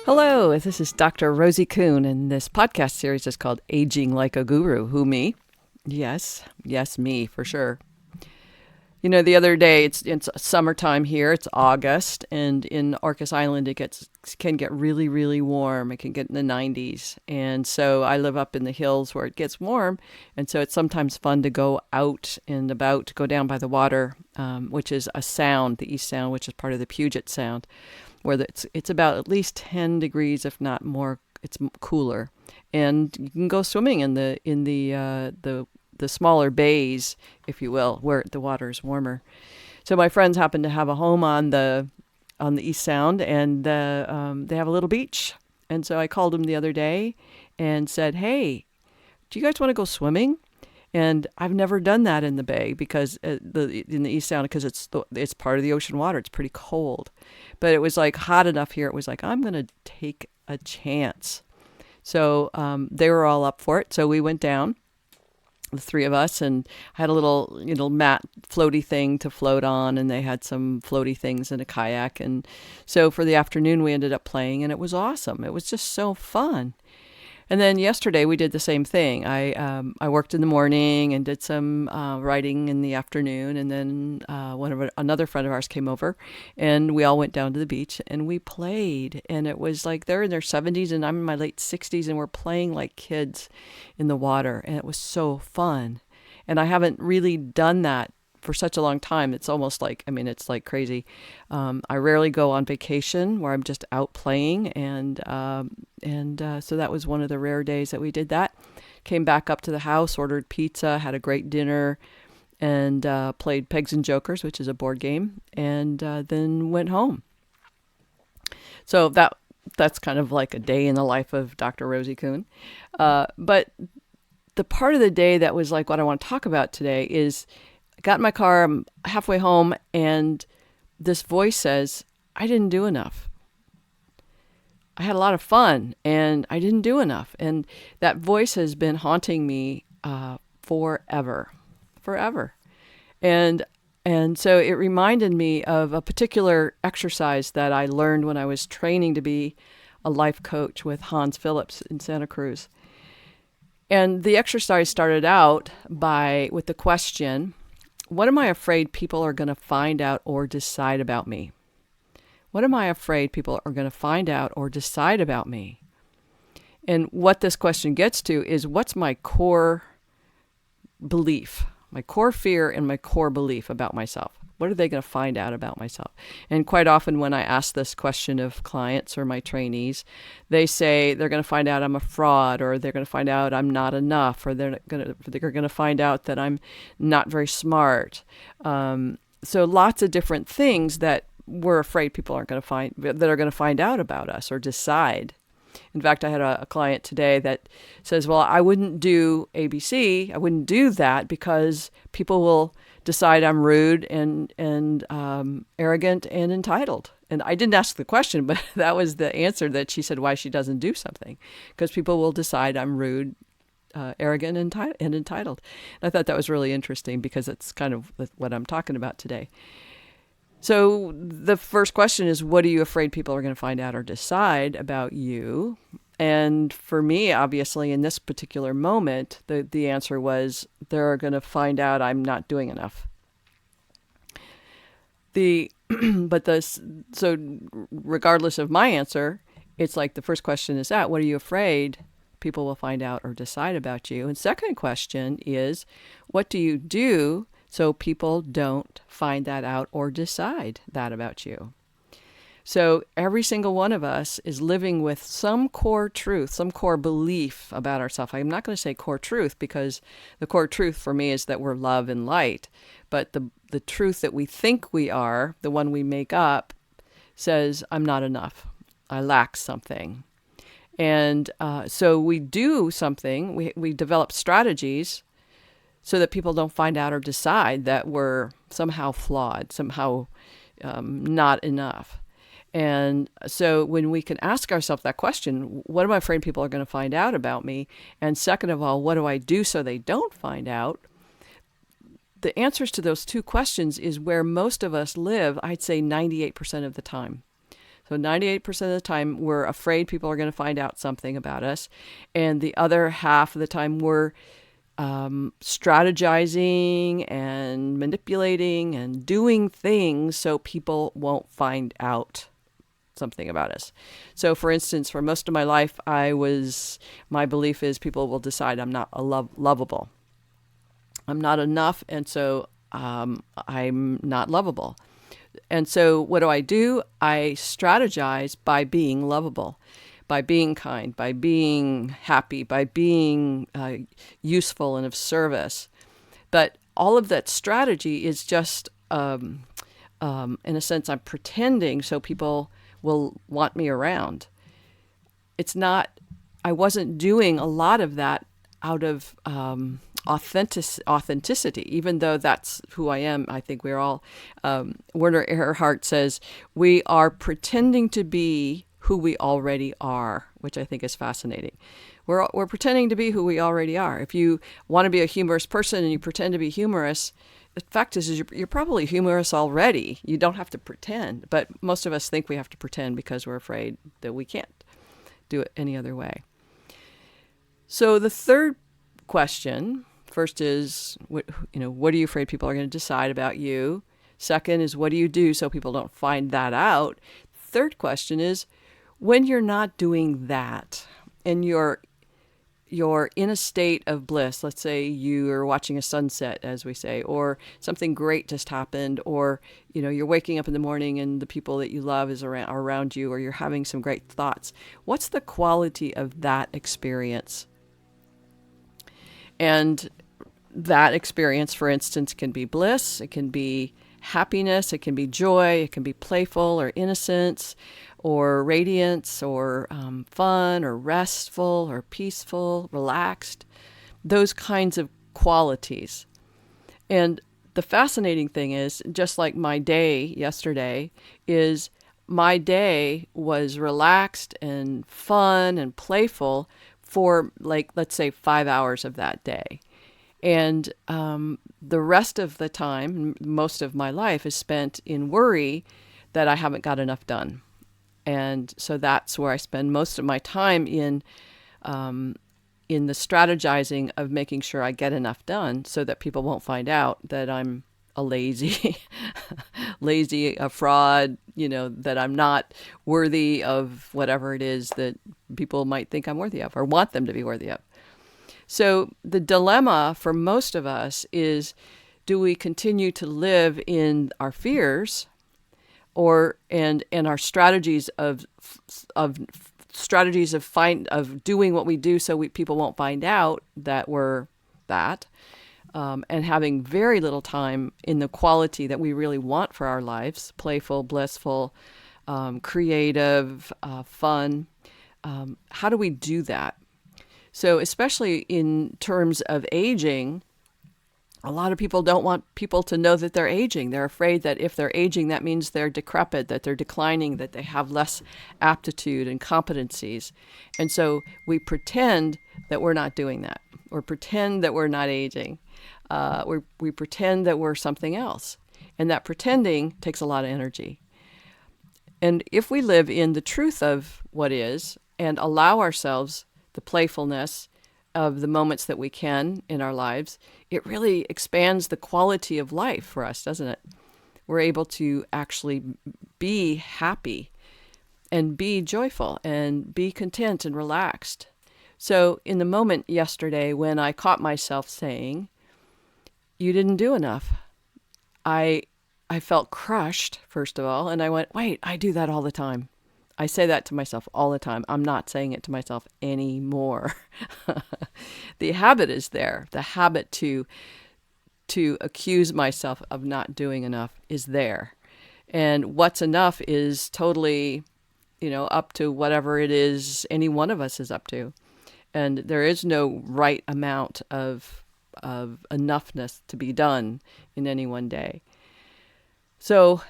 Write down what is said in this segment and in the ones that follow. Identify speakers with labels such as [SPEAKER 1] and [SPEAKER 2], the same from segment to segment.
[SPEAKER 1] Hello, this is Dr. Rosie Kuhn, and this podcast series is called Aging Like a Guru. Who, me? Yes, me, for sure. You know, the other day, it's summertime here. It's August, and in Orcas Island, can get really, really warm. It can get in the 90s, and so I live up in the hills where it gets warm, and so it's sometimes fun to go out and about, go down by the water, which is a sound, the East Sound, which is part of the Puget Sound, where it's about at least 10 degrees, if not more. It's cooler, and you can go swimming in the smaller bays, if you will, where the water is warmer. So my friends happen to have a home on the East Sound, and they have a little beach. And so I called them the other day and said, "Hey, do you guys want to go swimming?" And I've never done that in the bay because in the East Sound, because it's part of the ocean water. It's pretty cold, but it was like hot enough here. It was like, I'm going to take a chance. So they were all up for it. So we went down, the three of us, and had a little mat floaty thing to float on, and they had some floaty things in a kayak. And so for the afternoon we ended up playing, and it was awesome. It was just so fun. And then yesterday we did the same thing. I worked in the morning and did some writing in the afternoon, and then another friend of ours came over, and we all went down to the beach and we played. And it was like they're in their 70s and I'm in my late 60s, and we're playing like kids in the water, and it was so fun. And I haven't really done that for such a long time. It's almost like, it's like crazy. I rarely go on vacation where I'm just out playing, and so that was one of the rare days that we did that. Came back up to the house, ordered pizza, had a great dinner, and played Pegs and Jokers, which is a board game, and then went home. So that's kind of like a day in the life of Dr. Rosie Kuhn. But the part of the day that was like what I want to talk about today is I got in my car, I'm halfway home, and this voice says, I didn't do enough. I had a lot of fun, and I didn't do enough. And that voice has been haunting me forever. And so it reminded me of a particular exercise that I learned when I was training to be a life coach with Hans Phillips in Santa Cruz. And the exercise started out with the question, what am I afraid people are going to find out or decide about me? What am I afraid people are going to find out or decide about me? And what this question gets to is, what's my core belief, my core fear and my core belief about myself? What are they going to find out about myself? And quite often when I ask this question of clients or my trainees, they say they're going to find out I'm a fraud, or they're going to find out I'm not enough, or they're going to find out that I'm not very smart. So lots of different things that we're afraid people are going to find out about us or decide. In fact, I had a client today that says, well, I wouldn't do ABC. I wouldn't do that because people will decide I'm rude and arrogant and entitled. And I didn't ask the question, but that was the answer that she said why she doesn't do something, because people will decide I'm rude, arrogant, and entitled. And I thought that was really interesting because it's kind of what I'm talking about today. So the first question is, what are you afraid people are going to find out or decide about you? And for me, obviously, in this particular moment, the answer was they're going to find out I'm not doing enough. So regardless of my answer, it's like the first question is that, what are you afraid people will find out or decide about you? And second question is, what do you do so people don't find that out or decide that about you? So every single one of us is living with some core truth, some core belief about ourselves. I'm not going to say core truth, because the core truth for me is that we're love and light. But the truth that we think we are, the one we make up, says I'm not enough. I lack something. And so we do something, we develop strategies so that people don't find out or decide that we're somehow flawed, somehow not enough. And so when we can ask ourselves that question, what am I afraid people are going to find out about me? And second of all, what do I do so they don't find out? The answers to those two questions is where most of us live, I'd say 98% of the time. So 98% of the time, we're afraid people are going to find out something about us. And the other half of the time, we're strategizing and manipulating and doing things so people won't find out something about us. So, for instance, for most of my life, my belief is people will decide I'm not lovable. I'm not enough, and so I'm not lovable. And so what do? I strategize by being lovable, by being kind, by being happy, by being useful and of service. But all of that strategy is just, in a sense, I'm pretending so people will want me around. It's not, I wasn't doing a lot of that out of authenticity, even though that's who I am. I think we're all, Werner Erhard says, we are pretending to be who we already are, which I think is fascinating. We're pretending to be who we already are. If you want to be a humorous person and you pretend to be humorous, the fact is you're probably humorous already. You don't have to pretend, but most of us think we have to pretend because we're afraid that we can't do it any other way. So the third question, first is, what are you afraid people are going to decide about you? Second is, what do you do so people don't find that out? Third question is, when you're not doing that and you're in a state of bliss, let's say you are watching a sunset, as we say, or something great just happened, or you're waking up in the morning and the people that you love are around you, or you're having some great thoughts. What's the quality of that experience? And that experience, for instance, can be bliss, it can be happiness, it can be joy, it can be playful or innocence or radiance or fun or restful or peaceful, relaxed, those kinds of qualities. And the fascinating thing is, just like my day yesterday, is my day was relaxed and fun and playful for, like, let's say 5 hours of that day. And the rest of the time, most of my life, is spent in worry that I haven't got enough done. And so that's where I spend most of my time in the strategizing of making sure I get enough done so that people won't find out that I'm a lazy, a fraud, that I'm not worthy of whatever it is that people might think I'm worthy of or want them to be worthy of. So the dilemma for most of us is, do we continue to live in our fears and our strategies of doing what we do so people won't find out that we're that, and having very little time in the quality that we really want for our lives, playful, blissful, creative, fun. How do we do that? So especially in terms of aging, a lot of people don't want people to know that they're aging. They're afraid that if they're aging, that means they're decrepit, that they're declining, that they have less aptitude and competencies. And so we pretend that we're not doing that, or pretend that we're not aging. We pretend that we're something else. And that pretending takes a lot of energy. And if we live in the truth of what is and allow ourselves the playfulness of the moments that we can in our lives, it really expands the quality of life for us, doesn't it? We're able to actually be happy and be joyful and be content and relaxed. So in the moment yesterday when I caught myself saying, you didn't do enough, I felt crushed, first of all, and I went, wait, I do that all the time. I say that to myself all the time. I'm not saying it to myself anymore. The habit is there. The habit to accuse myself of not doing enough is there. And what's enough is totally, up to whatever it is any one of us is up to. And there is no right amount of enoughness to be done in any one day. So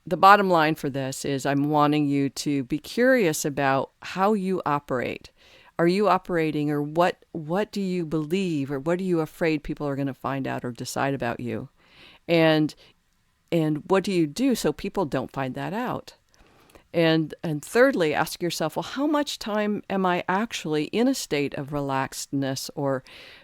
[SPEAKER 1] the bottom line for this is I'm wanting you to be curious about how you operate. Are you operating, or what do you believe, or what are you afraid people are going to find out or decide about you? And what do you do so people don't find that out? And thirdly, ask yourself, well, how much time am I actually in a state of relaxedness or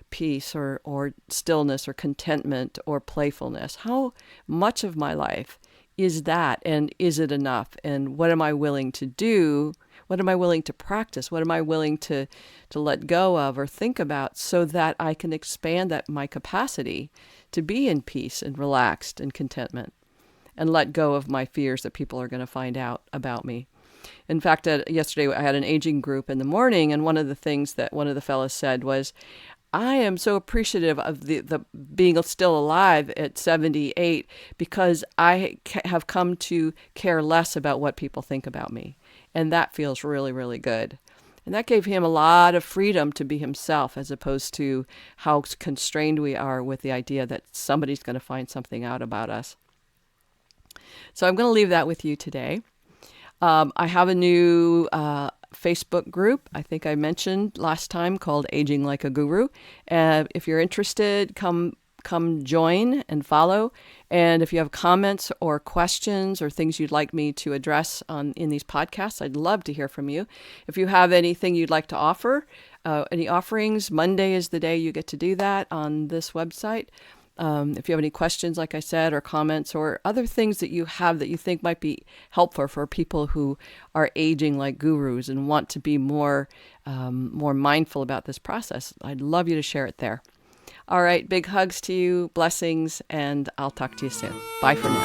[SPEAKER 1] peace or stillness or contentment or playfulness? How much of my life is that, and is it enough? And what am I willing to do? What am I willing to practice? What am I willing to let go of or think about so that I can expand that my capacity to be in peace and relaxed and contentment, and let go of my fears that people are going to find out about me? In fact, yesterday I had an aging group in the morning, and one of the things that one of the fellows said was, I am so appreciative of the being still alive at 78 because I have come to care less about what people think about me. And that feels really, really good. And that gave him a lot of freedom to be himself, as opposed to how constrained we are with the idea that somebody's going to find something out about us. So I'm going to leave that with you today. I have a new Facebook group, I think I mentioned last time, called Aging Like a Guru. If you're interested, come join and follow. And if you have comments or questions or things you'd like me to address in these podcasts, I'd love to hear from you. If you have anything you'd like to offer, any offerings, Monday is the day you get to do that on this website. If you have any questions, like I said, or comments or other things that you have that you think might be helpful for people who are aging like gurus and want to be more mindful about this process, I'd love you to share it there. All right, big hugs to you, blessings, and I'll talk to you soon. Bye for now.